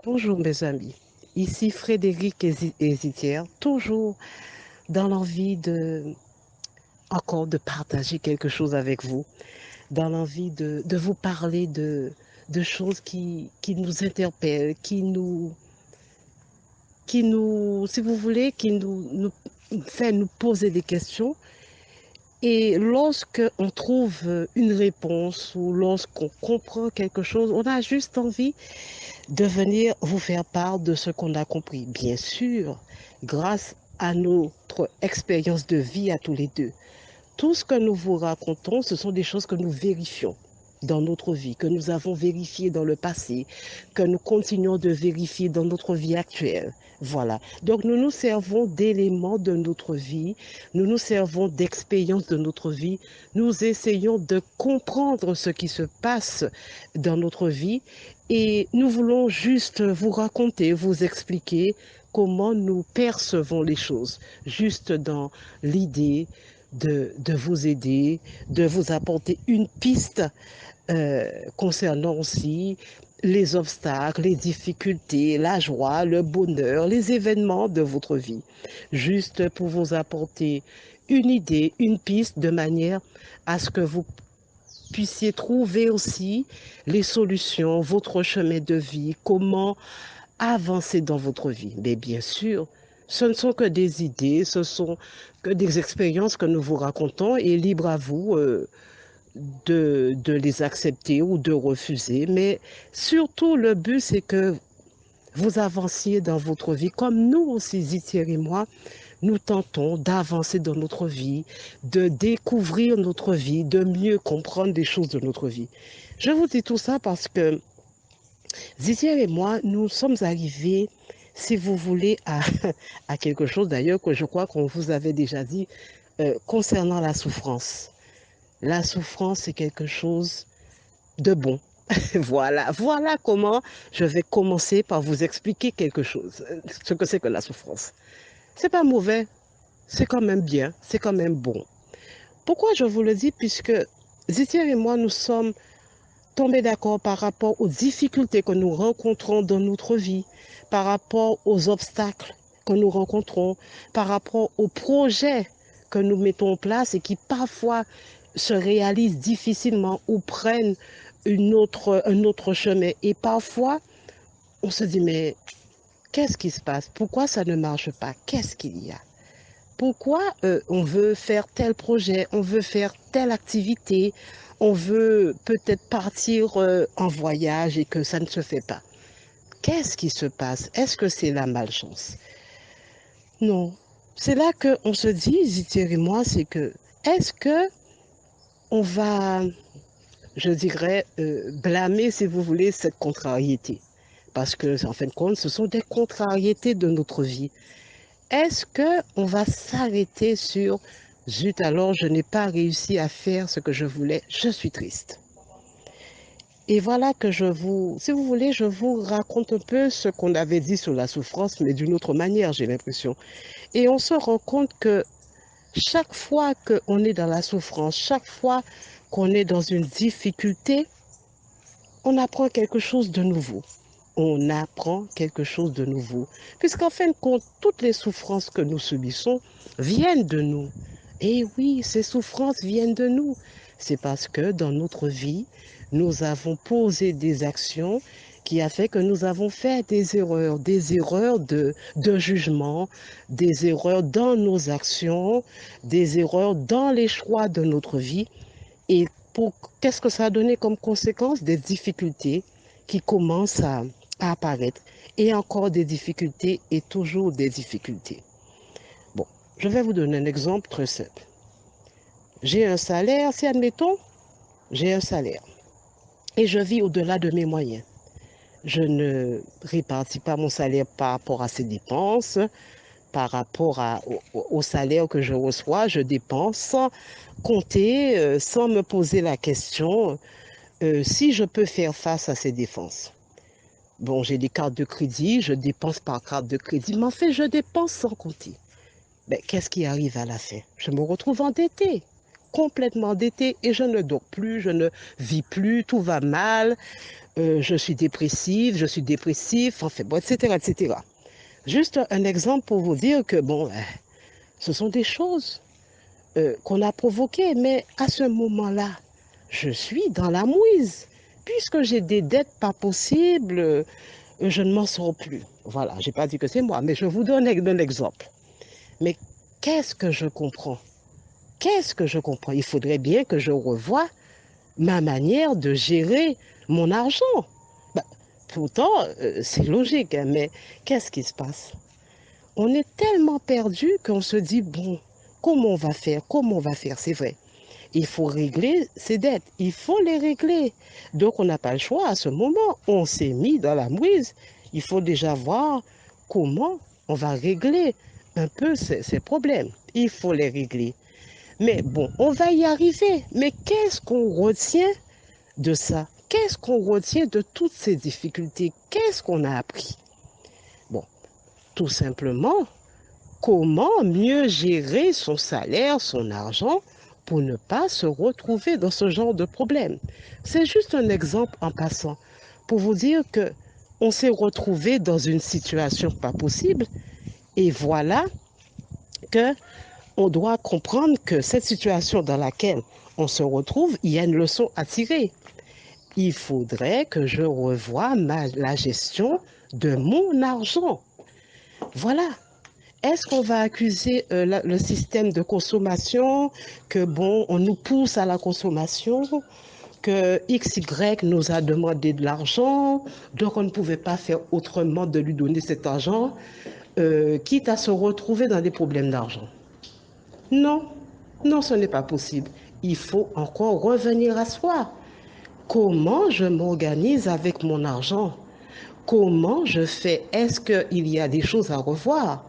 Bonjour mes amis, ici Frédéric Hésitière, toujours dans l'envie encore de partager quelque chose avec vous, dans l'envie de vous parler de choses qui nous interpellent, si vous voulez, nous fait nous poser des questions. Et lorsque on trouve une réponse ou lorsqu'on comprend quelque chose, on a juste envie de venir vous faire part de ce qu'on a compris. Bien sûr, grâce à notre expérience de vie à tous les deux. Tout ce que nous vous racontons, ce sont des choses que nous vérifions dans notre vie, que nous avons vérifiées dans le passé, que nous continuons de vérifier dans notre vie actuelle. Voilà. Donc nous nous servons d'éléments de notre vie, nous nous servons d'expériences de notre vie, nous essayons de comprendre ce qui se passe dans notre vie et nous voulons juste vous raconter, vous expliquer comment nous percevons les choses, juste dans l'idée de vous aider, de vous apporter une piste concernant aussi les obstacles, les difficultés, la joie, le bonheur, les événements de votre vie. Juste pour vous apporter une idée, une piste de manière à ce que vous puissiez trouver aussi les solutions, votre chemin de vie, comment avancer dans votre vie. Mais bien sûr, ce ne sont que des idées, ce sont que des expériences que nous vous racontons et libre à vous de les accepter ou de refuser. Mais surtout, le but, c'est que vous avanciez dans votre vie, comme nous aussi, Zitier et moi, nous tentons d'avancer dans notre vie, de découvrir notre vie, de mieux comprendre les choses de notre vie. Je vous dis tout ça parce que Zitier et moi, nous sommes arrivés, si vous voulez, à quelque chose d'ailleurs que je crois qu'on vous avait déjà dit concernant la souffrance. La souffrance, c'est quelque chose de bon. Voilà, voilà comment je vais commencer par vous expliquer quelque chose, ce que c'est que la souffrance. C'est pas mauvais, c'est quand même bien, c'est quand même bon. Pourquoi je vous le dis? Puisque Zitier et moi, nous sommes tombés d'accord par rapport aux difficultés que nous rencontrons dans notre vie, par rapport aux obstacles que nous rencontrons, par rapport aux projets que nous mettons en place et qui parfois se réalisent difficilement ou prennent un autre chemin. Et parfois, on se dit, mais qu'est-ce qui se passe? Pourquoi ça ne marche pas? Qu'est-ce qu'il y a? Pourquoi on veut faire tel projet, on veut faire telle activité, on veut peut-être partir en voyage et que ça ne se fait pas? Qu'est-ce qui se passe? Est-ce que c'est la malchance? Non. C'est là qu'on se dit, Zitier et moi, c'est que est-ce que on va, je dirais, blâmer, si vous voulez, cette contrariété? Parce que, en fin de compte, ce sont des contrariétés de notre vie. Est-ce qu'on va s'arrêter sur zut, alors je n'ai pas réussi à faire ce que je voulais, je suis triste. Et voilà que si vous voulez, je vous raconte un peu ce qu'on avait dit sur la souffrance, mais d'une autre manière, j'ai l'impression. Et on se rend compte que chaque fois qu'on est dans la souffrance, chaque fois qu'on est dans une difficulté, on apprend quelque chose de nouveau. On apprend quelque chose de nouveau. Puisqu'en fin de compte, toutes les souffrances que nous subissons viennent de nous. Et oui, ces souffrances viennent de nous. C'est parce que dans notre vie, nous avons posé des actions qui a fait que nous avons fait des erreurs de jugement, des erreurs dans nos actions, des erreurs dans les choix de notre vie. Et qu'est-ce que ça a donné comme conséquence? Des difficultés qui commencent à apparaître. Et encore des difficultés et toujours des difficultés. Bon, je vais vous donner un exemple très simple. J'ai un salaire, si admettons, j'ai un salaire et je vis au-delà de mes moyens. Je ne répartis pas mon salaire par rapport à ses dépenses, par rapport au salaire que je reçois, je dépense sans compter, sans me poser la question si je peux faire face à ces dépenses. Bon, j'ai des cartes de crédit, je dépense par carte de crédit, mais en fait, je dépense sans compter. Mais qu'est-ce qui arrive à la fin? Je me retrouve endettée. complètement endettée et je ne dors plus, je ne vis plus, tout va mal, je suis dépressive, je suis dépressif, enfin bon, etc., etc. Juste un exemple pour vous dire que, bon, ce sont des choses qu'on a provoquées, mais à ce moment-là, je suis dans la mouise. Puisque j'ai des dettes pas possibles, je ne m'en sors plus. Voilà, je n'ai pas dit que c'est moi, mais je vous donne un exemple. Mais qu'est-ce que je comprends? Qu'est-ce que je comprends? Il faudrait bien que je revoie ma manière de gérer mon argent. Bah, pourtant, c'est logique, hein, mais qu'est-ce qui se passe? On est tellement perdu qu'on se dit, bon, comment on va faire? Comment on va faire? C'est vrai. Il faut régler ses dettes. Il faut les régler. Donc, on n'a pas le choix à ce moment. On s'est mis dans la mouise. Il faut déjà voir comment on va régler un peu ces problèmes. Il faut les régler. Mais bon, on va y arriver. Mais qu'est-ce qu'on retient de ça? Qu'est-ce qu'on retient de toutes ces difficultés? Qu'est-ce qu'on a appris? Bon, tout simplement, comment mieux gérer son salaire, son argent, pour ne pas se retrouver dans ce genre de problème. C'est juste un exemple en passant pour vous dire que on s'est retrouvé dans une situation pas possible et voilà que on doit comprendre que cette situation dans laquelle on se retrouve, il y a une leçon à tirer. Il faudrait que je revoie la gestion de mon argent. Voilà. Est-ce qu'on va accuser le système de consommation, que bon, on nous pousse à la consommation, que XY nous a demandé de l'argent, donc on ne pouvait pas faire autrement de lui donner cet argent, quitte à se retrouver dans des problèmes d'argent? Non, non, ce n'est pas possible. Il faut encore revenir à soi. Comment je m'organise avec mon argent? Comment je fais? Est-ce qu'il y a des choses à revoir?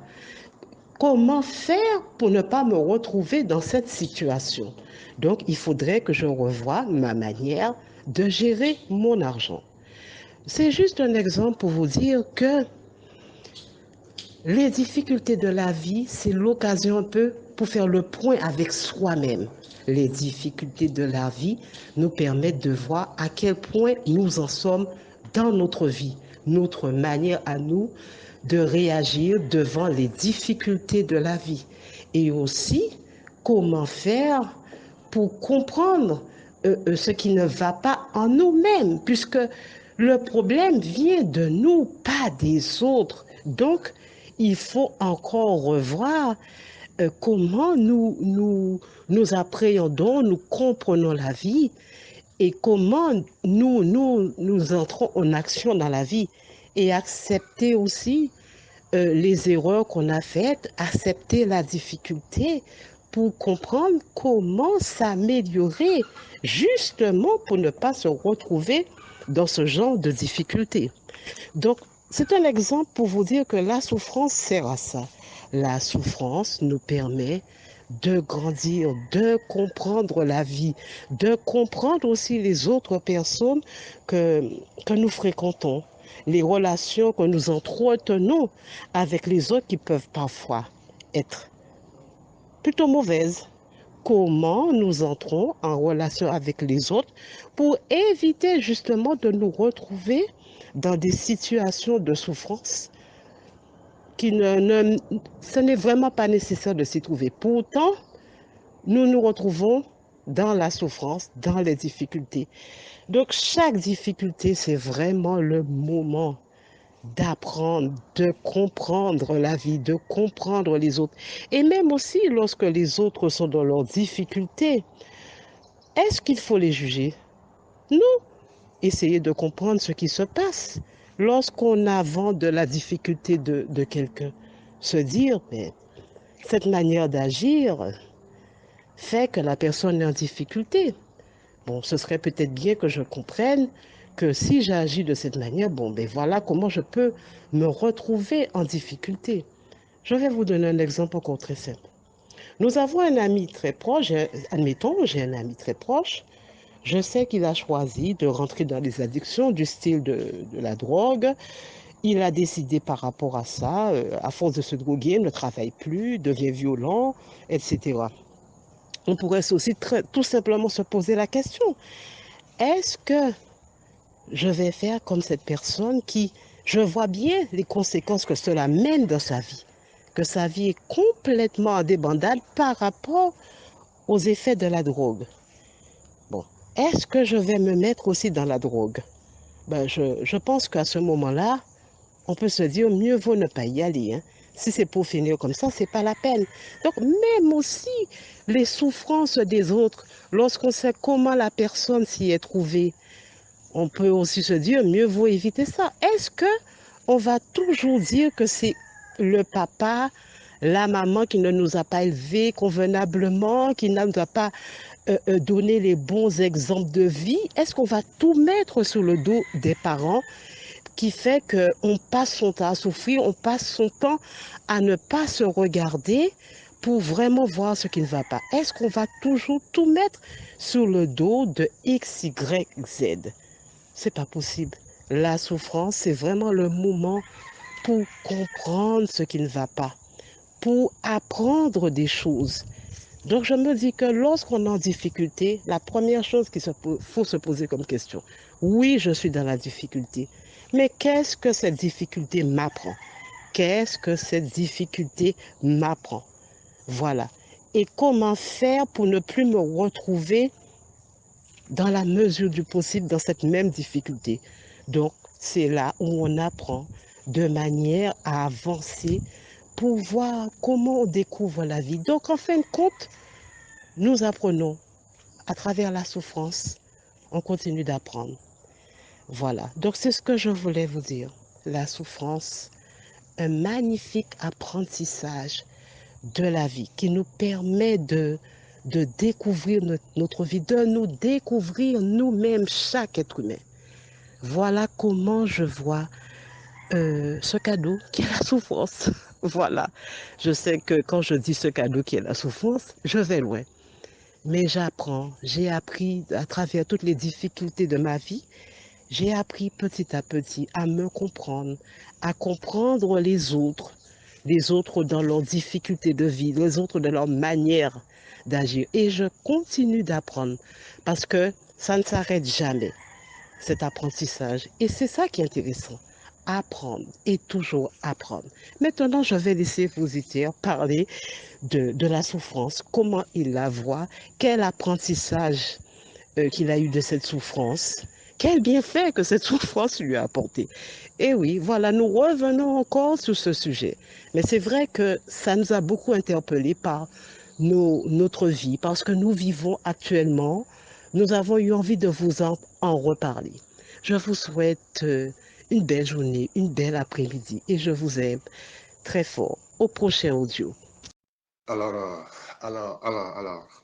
Comment faire pour ne pas me retrouver dans cette situation? Donc, il faudrait que je revoie ma manière de gérer mon argent. C'est juste un exemple pour vous dire que les difficultés de la vie, c'est l'occasion un peu pour faire le point avec soi-même. Les difficultés de la vie nous permettent de voir à quel point nous en sommes dans notre vie, notre manière à nous de réagir devant les difficultés de la vie. Et aussi, comment faire pour comprendre ce qui ne va pas en nous-mêmes, puisque le problème vient de nous, pas des autres. Donc, il faut encore revoir comment nous appréhendons, nous comprenons la vie et comment nous entrons en action dans la vie et accepter aussi les erreurs qu'on a faites, accepter la difficulté pour comprendre comment s'améliorer justement pour ne pas se retrouver dans ce genre de difficultés. Donc, c'est un exemple pour vous dire que la souffrance sert à ça. La souffrance nous permet de grandir, de comprendre la vie, de comprendre aussi les autres personnes que nous fréquentons, les relations que nous entretenons avec les autres qui peuvent parfois être plutôt mauvaises. Comment nous entrons en relation avec les autres pour éviter justement de nous retrouver dans des situations de souffrance qui ce n'est vraiment pas nécessaire de s'y trouver. Pourtant, nous nous retrouvons dans la souffrance, dans les difficultés. Donc, chaque difficulté, c'est vraiment le moment d'apprendre, de comprendre la vie, de comprendre les autres. Et même aussi, lorsque les autres sont dans leurs difficultés, est-ce qu'il faut les juger? Non. Essayer de comprendre ce qui se passe lorsqu'on avance de la difficulté de quelqu'un. Se dire, mais cette manière d'agir fait que la personne est en difficulté. Bon, ce serait peut-être bien que je comprenne que si j'agis de cette manière, bon, ben voilà comment je peux me retrouver en difficulté. Je vais vous donner un exemple encore très simple. Nous avons un ami très proche, admettons, j'ai un ami très proche, je sais qu'il a choisi de rentrer dans les addictions du style de la drogue. Il a décidé par rapport à ça, à force de se droguer, ne travaille plus, devient violent, etc. On pourrait aussi tout simplement se poser la question, est-ce que je vais faire comme cette personne qui, je vois bien les conséquences que cela mène dans sa vie, que sa vie est complètement en débandade par rapport aux effets de la drogue. Bon, est-ce que je vais me mettre aussi dans la drogue? Je pense qu'à ce moment-là, on peut se dire mieux vaut ne pas y aller, hein. Si c'est pour finir comme ça, c'est pas la peine. Donc, même aussi les souffrances des autres, lorsqu'on sait comment la personne s'y est trouvée, on peut aussi se dire mieux vaut éviter ça. Est-ce que on va toujours dire que c'est le papa, la maman qui ne nous a pas élevés convenablement, qui ne nous a pas donné les bons exemples de vie? Est-ce qu'on va tout mettre sur le dos des parents qui fait qu'on passe son temps à souffrir, on passe son temps à ne pas se regarder pour vraiment voir ce qui ne va pas? Est-ce qu'on va toujours tout mettre sur le dos de X, Y, Z? C'est pas possible. La souffrance, c'est vraiment le moment pour comprendre ce qui ne va pas, pour apprendre des choses. Donc je me dis que lorsqu'on est en difficulté, la première chose faut se poser comme question, oui, je suis dans la difficulté, mais qu'est-ce que cette difficulté m'apprend? Qu'est-ce que cette difficulté m'apprend? Voilà. Et comment faire pour ne plus me retrouver dans la mesure du possible dans cette même difficulté? Donc, c'est là où on apprend de manière à avancer pour voir comment on découvre la vie. Donc, en fin de compte, nous apprenons à travers la souffrance, on continue d'apprendre. Voilà, donc c'est ce que je voulais vous dire. La souffrance, un magnifique apprentissage de la vie qui nous permet de découvrir notre vie, de nous découvrir nous-mêmes, chaque être humain. Voilà comment je vois ce cadeau qui est la souffrance. Voilà, je sais que quand je dis ce cadeau qui est la souffrance, je vais loin. Mais j'apprends, j'ai appris à travers toutes les difficultés de ma vie, j'ai appris petit à petit à me comprendre, à comprendre les autres dans leurs difficultés de vie, les autres dans leur manière d'agir. Et je continue d'apprendre parce que ça ne s'arrête jamais, cet apprentissage. Et c'est ça qui est intéressant. Apprendre et toujours apprendre. Maintenant, je vais laisser vos auditeurs parler de la souffrance, comment il la voit, quel apprentissage qu'il a eu de cette souffrance, quel bienfait que cette souffrance lui a apporté. Et oui, voilà, nous revenons encore sur ce sujet. Mais c'est vrai que ça nous a beaucoup interpellés par notre vie, parce que nous vivons actuellement, nous avons eu envie de vous en reparler. Je vous souhaite une belle journée, une belle après-midi et je vous aime très fort. Au prochain audio. Alors,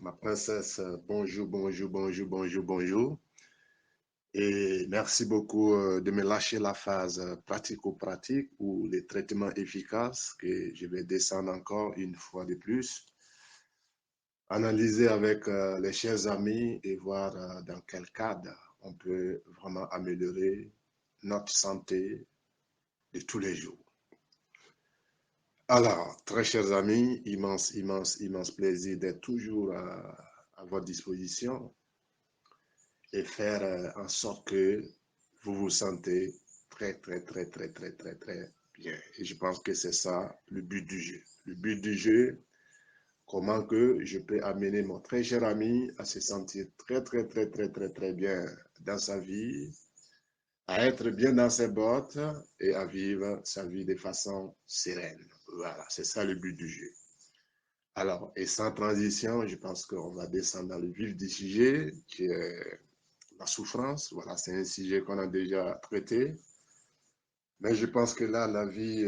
ma princesse, bonjour, bonjour, bonjour, bonjour, bonjour. Et merci beaucoup de me lâcher la phase pratico-pratique ou les traitements efficaces que je vais descendre encore une fois de plus, analyser avec les chers amis et voir dans quel cadre on peut vraiment améliorer notre santé de tous les jours. Alors, très chers amis, immense, immense, immense plaisir d'être toujours à votre disposition et faire en sorte que vous vous sentez très, très, très, très, très, très, très bien. Et je pense que c'est ça le but du jeu. Le but du jeu, comment que je peux amener mon très cher ami à se sentir très, très, très, très, très, très bien dans sa vie, à être bien dans ses bottes et à vivre sa vie de façon sereine. Voilà, c'est ça le but du jeu. Alors, et sans transition, je pense qu'on va descendre dans le vif du sujet, qui est la souffrance. Voilà, c'est un sujet qu'on a déjà traité. Mais je pense que là, la vie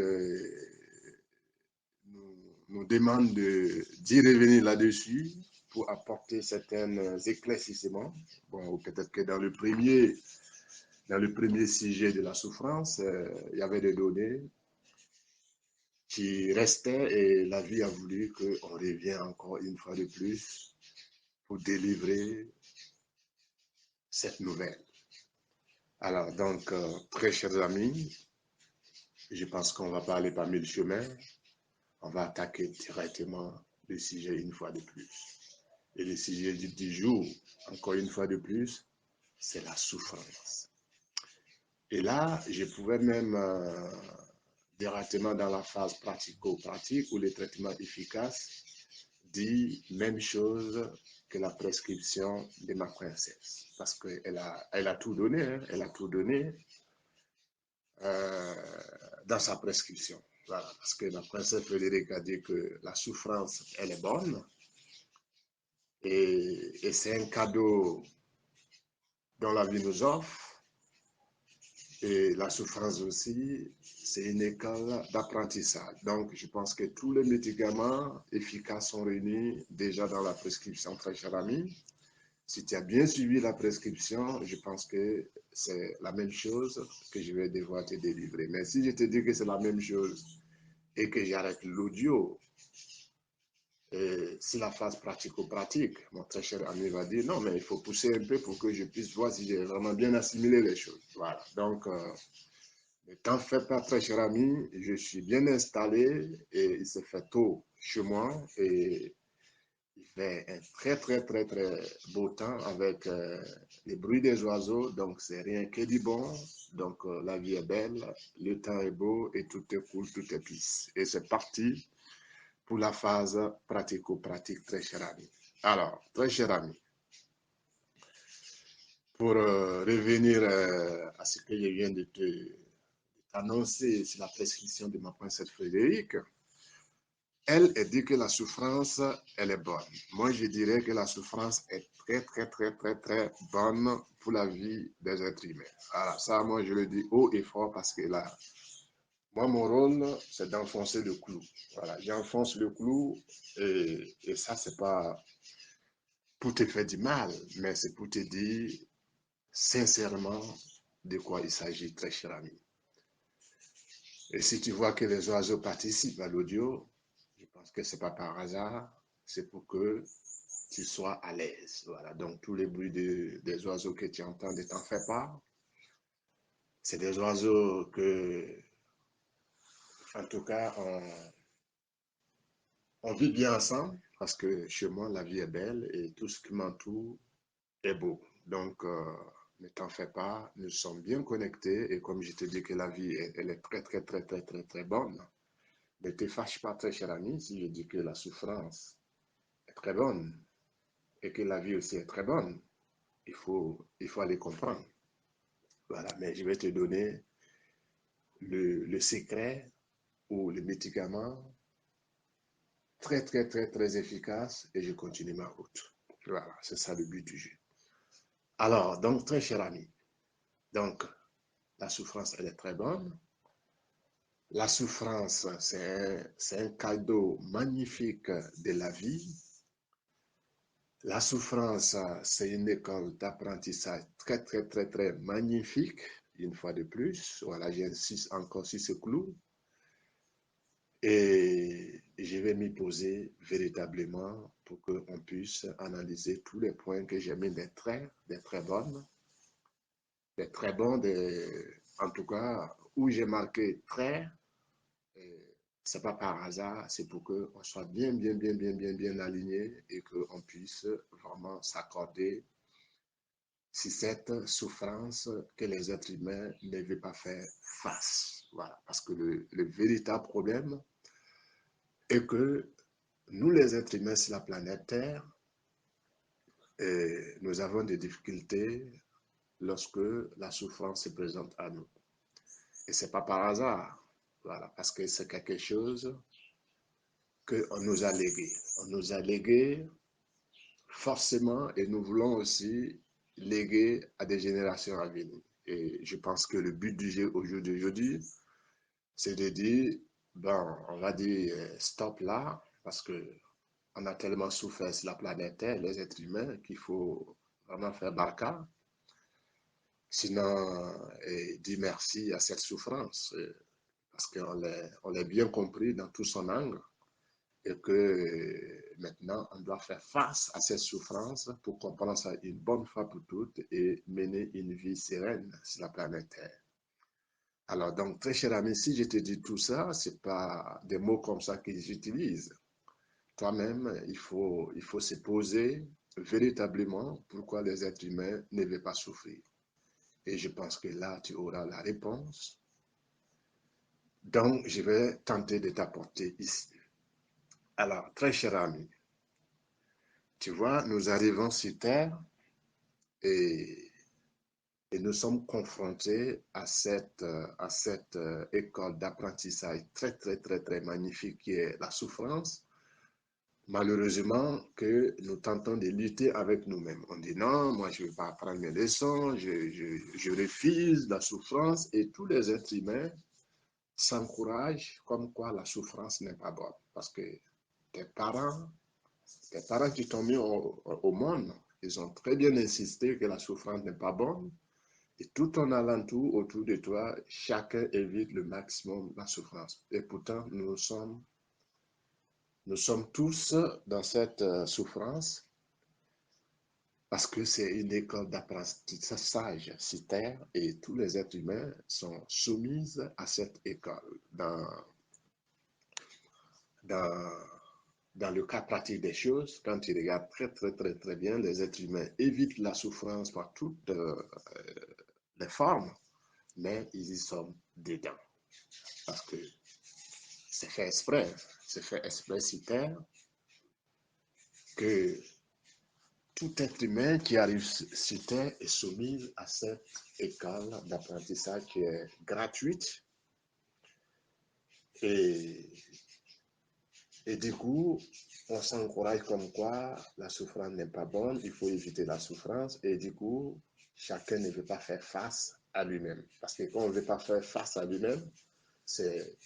nous demande d'y revenir là-dessus pour apporter certains éclaircissements. Bon, peut-être que dans le premier sujet de la souffrance, il y avait des données qui restaient et la vie a voulu qu'on revienne encore une fois de plus pour délivrer cette nouvelle. Alors, donc, très chers amis, je pense qu'on ne va pas aller par mille chemins. On va attaquer directement le sujet une fois de plus. Et le sujet du jour, encore une fois de plus, c'est la souffrance. Et là, je pouvais même directement dans la phase pratico-pratique ou les traitements efficaces dire même chose que la prescription de ma princesse. Parce qu'elle elle a tout donné, hein, elle a tout donné dans sa prescription. Voilà, parce que la princesse Frédérique a dit que la souffrance, elle est bonne. Et c'est un cadeau dont la vie nous offre. Et la souffrance aussi, c'est une école d'apprentissage. Donc, je pense que tous les médicaments efficaces sont réunis déjà dans la prescription, très cher ami. Si tu as bien suivi la prescription, je pense que c'est la même chose que je vais devoir te délivrer. Mais si je te dis que c'est la même chose et que j'arrête l'audio, si la phase pratico-pratique, mon très cher ami va dire non, mais il faut pousser un peu pour que je puisse voir si j'ai vraiment bien assimilé les choses. Voilà. Donc, ne t'en fais pas, très cher ami, je suis bien installé et il se fait tôt chez moi et il fait un très beau temps avec les bruits des oiseaux, donc c'est rien que du bon. Donc la vie est belle, le temps est beau et tout est cool, tout est peace. Et c'est parti pour la phase pratico-pratique, très cher ami. Alors, très cher ami, pour revenir à ce que je viens de t'annoncer sur la prescription de ma princesse Frédérique, elle dit que la souffrance, elle est bonne. Moi, je dirais que la souffrance est très bonne pour la vie des êtres humains. Voilà, ça, moi, je le dis haut et fort parce que là, moi, mon rôle, c'est d'enfoncer le clou. Voilà, j'enfonce le clou et ça, c'est pas pour te faire du mal, mais c'est pour te dire sincèrement de quoi il s'agit, très cher ami. Et si tu vois que les oiseaux participent à l'audio, je pense que c'est pas par hasard, c'est pour que tu sois à l'aise. Voilà, donc tous les bruits des oiseaux que tu entends, ne t'en fais pas. C'est des oiseaux que, en tout cas, on vit bien ensemble parce que chez moi, la vie est belle et tout ce qui m'entoure est beau. Donc, ne t'en fais pas, nous sommes bien connectés et comme je te dis que la vie, elle est très bonne. Ne te fâche pas, très cher ami, si je dis que la souffrance est très bonne et que la vie aussi est très bonne. Il faut aller comprendre. Voilà, mais je vais te donner le secret ou le médicament très efficace et je continue ma route. Voilà, c'est ça le but du jeu. Alors, donc, très cher ami, donc, la souffrance, elle est très bonne. La souffrance, c'est un cadeau magnifique de la vie. La souffrance, c'est une école d'apprentissage très magnifique, une fois de plus. Voilà, j'insiste encore sur ce clou. Et je vais m'y poser véritablement pour qu'on puisse analyser tous les points que j'ai mis des très bonnes, des très bons, en tout cas, où j'ai marqué très. C'est pas par hasard, c'est pour qu'on soit bien aligné et qu'on puisse vraiment s'accorder sur cette souffrance que les êtres humains ne veulent pas faire face. Voilà, parce que le véritable problème est que nous, les êtres humains sur la planète Terre, nous avons des difficultés lorsque la souffrance se présente à nous. Et ce n'est pas par hasard, voilà, parce que c'est quelque chose qu'on nous a légué. On nous a légué forcément et nous voulons aussi léguer à des générations à venir. Et je pense que le but du jeu au jour d'aujourd'hui, c'est de dire, bon, on va dire stop là, parce que on a tellement souffert sur la planète Terre, les êtres humains, qu'il faut vraiment faire barca. Sinon, dire merci à cette souffrance, parce on l'a bien compris dans tout son angle, et que maintenant, on doit faire face à cette souffrance pour comprendre ça une bonne fois pour toutes et mener une vie sereine sur la planète Terre. Alors, donc, très cher ami, si je te dis tout ça, ce n'est pas des mots comme ça que j'utilise. toi-même, il faut se poser véritablement pourquoi les êtres humains ne veulent pas souffrir. Et je pense que là, tu auras la réponse. Donc, je vais tenter de t'apporter ici. Alors, très cher ami, tu vois, nous arrivons sur Terre et, et nous sommes confrontés à cette école d'apprentissage très magnifique qui est la souffrance. Malheureusement, que nous tentons de lutter avec nous-mêmes. On dit non, moi je ne vais pas apprendre mes leçons, je refuse la souffrance et tous les êtres humains s'encouragent comme quoi la souffrance n'est pas bonne. Parce que tes parents qui t'ont mis au monde, ils ont très bien insisté que la souffrance n'est pas bonne. Et tout ton alentour, autour de toi, chacun évite le maximum la souffrance. Et pourtant, nous sommes tous dans cette souffrance parce que c'est une école d'apprentissage sur Terre et tous les êtres humains sont soumis à cette école. Dans, dans le cas pratique des choses, quand tu regardes très bien, les êtres humains évitent la souffrance par toutes les formes, mais ils y sont dedans. Parce que c'est fait exprès sur Terre que tout être humain qui arrive sur Terre est soumis à cette école d'apprentissage qui est gratuite. Et, et du coup, on s'encourage comme quoi la souffrance n'est pas bonne, il faut éviter la souffrance. Et du coup, chacun ne veut pas faire face à lui-même. Parce que quand on ne veut pas faire face à lui-même, c'est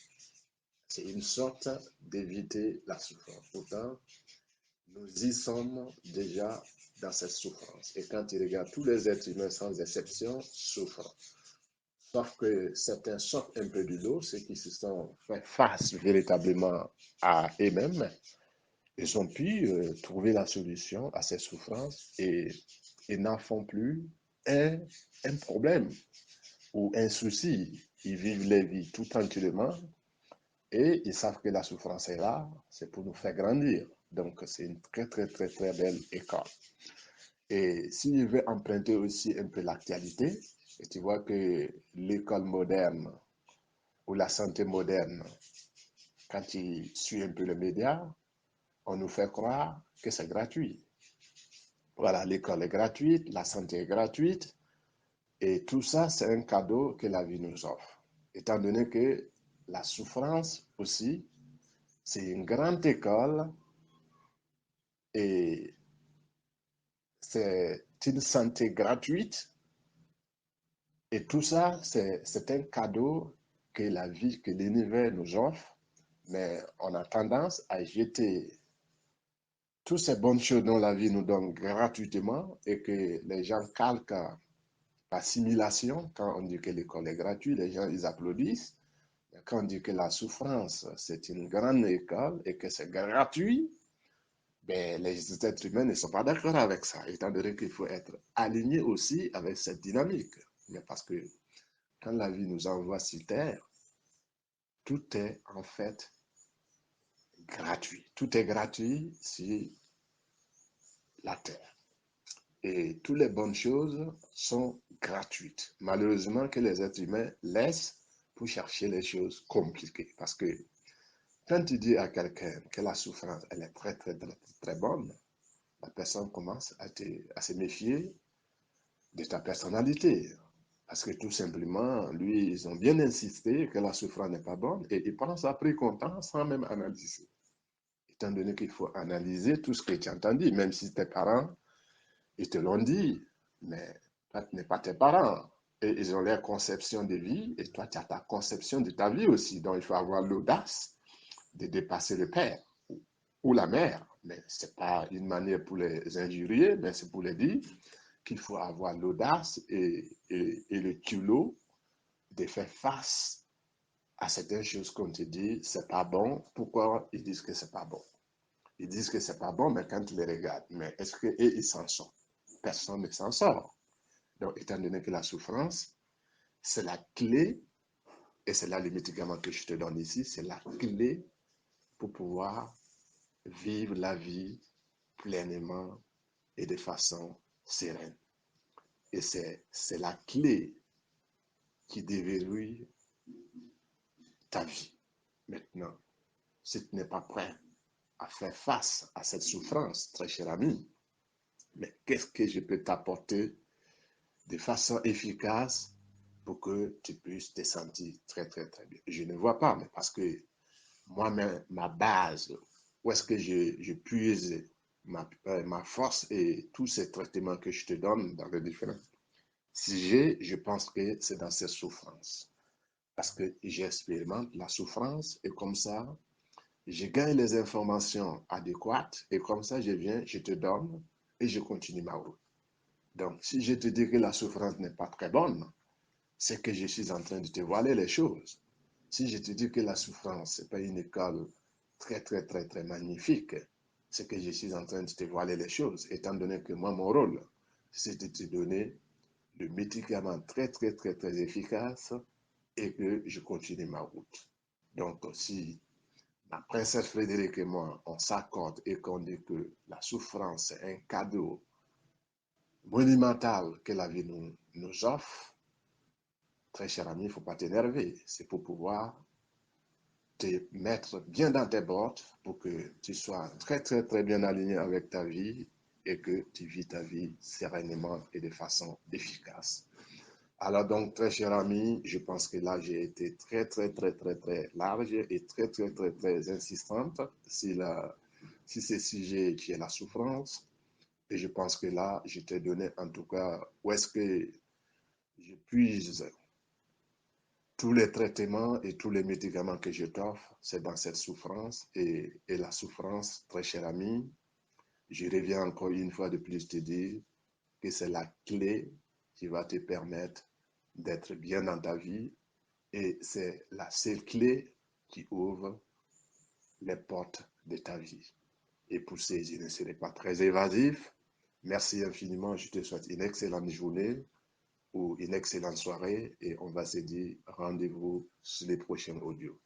une sorte d'éviter la souffrance. Pourtant, nous y sommes déjà dans cette souffrance. Et quand tu regardes tous les êtres humains sans exception souffrent. Sauf que certains sortent un peu du lot, ceux qui se sont fait face véritablement à eux-mêmes, ils ont pu trouver la solution à ces souffrances et n'en font plus un problème ou un souci. Ils vivent les vies tout tranquillement et ils savent que la souffrance est là, c'est pour nous faire grandir. Donc, c'est une très belle école. Et si je veux emprunter aussi un peu l'actualité, et tu vois que l'école moderne ou la santé moderne, quand tu suis un peu le média, on nous fait croire que c'est gratuit. Voilà, l'école est gratuite, la santé est gratuite, et tout ça, c'est un cadeau que la vie nous offre. Étant donné que la souffrance aussi, c'est une grande école et c'est une santé gratuite. Et tout ça, c'est un cadeau que la vie, que l'univers nous offre, mais on a tendance à jeter toutes ces bonnes choses dont la vie nous donne gratuitement et que les gens calquent l'assimilation. Quand on dit que l'école est gratuite, les gens, ils applaudissent. Quand on dit que la souffrance, c'est une grande école et que c'est gratuit, ben, les êtres humains ne sont pas d'accord avec ça, étant donné qu'il faut être aligné aussi avec cette dynamique. Mais parce que quand la vie nous envoie sur Terre, tout est en fait gratuit. Tout est gratuit sur la Terre. Et toutes les bonnes choses sont gratuites. Malheureusement que les êtres humains laissent pour chercher les choses compliquées. Parce que quand tu dis à quelqu'un que la souffrance, elle est très bonne, la personne commence à se méfier de ta personnalité. Parce que tout simplement, lui, ils ont bien insisté que la souffrance n'est pas bonne et ils pensent après content sans même analyser. Étant donné qu'il faut analyser tout ce que tu as entendu, même si tes parents, ils te l'ont dit, mais toi, tu n'es pas tes parents. Et ils ont leur conception de vie et toi, tu as ta conception de ta vie aussi. Donc, il faut avoir l'audace de dépasser le père ou la mère. Mais ce n'est pas une manière pour les injurier, mais c'est pour les dire qu'il faut avoir l'audace et le culot de faire face à certaines choses qu'on te dit, c'est pas bon. Pourquoi ils disent que c'est pas bon? Ils disent que c'est pas bon, mais quand tu les regardes, mais est-ce qu'eux, ils s'en sortent? Personne ne s'en sort. Donc, étant donné que la souffrance, c'est la clé, et c'est là le médicament que je te donne ici, c'est la clé pour pouvoir vivre la vie pleinement et de façon sereine. Et c'est la clé qui déverrouille ta vie. Maintenant, si tu n'es pas prêt à faire face à cette souffrance, très cher ami, mais qu'est-ce que je peux t'apporter de façon efficace pour que tu puisses te sentir très, très, très bien? Je ne vois pas, mais parce que moi, ma base, où est-ce que je puise ma force et tous ces traitements que je te donne dans les différents sujets, je pense que c'est dans cette souffrance. Parce que j'expérimente la souffrance et comme ça, je gagne les informations adéquates et comme ça, je viens, je te donne et je continue ma route. Donc, si je te dis que la souffrance n'est pas très bonne, c'est que je suis en train de te voiler les choses. Si je te dis que la souffrance, ce n'est pas une école très, très, très, très magnifique, c'est que je suis en train de te voiler les choses, étant donné que moi, mon rôle, c'est de te donner le médicament très, très, très, très efficace et que je continue ma route. Donc, si la princesse Frédérique et moi, on s'accorde et qu'on dit que la souffrance est un cadeau monumental que la vie nous offre, très cher ami, il ne faut pas t'énerver. C'est pour pouvoir te mettre bien dans tes bottes pour que tu sois très, très, très bien aligné avec ta vie et que tu vis ta vie sereinement et de façon efficace. Alors donc, très cher ami, je pense que là, j'ai été très, très, très, très, très large et très, très, très, très insistante si ce sujet qui est la souffrance. Et je pense que là, je t'ai donné en tout cas où est-ce que je puise tous les traitements et tous les médicaments que je t'offre, c'est dans cette souffrance. Et la souffrance, très cher ami, je reviens encore une fois de plus te dire que c'est la clé qui va te permettre d'être bien dans ta vie et c'est la seule clé qui ouvre les portes de ta vie. Et pour ces, je ne serai pas très évasif. Merci infiniment. Je te souhaite une excellente journée ou une excellente soirée et on va se dire rendez-vous sur les prochains audios.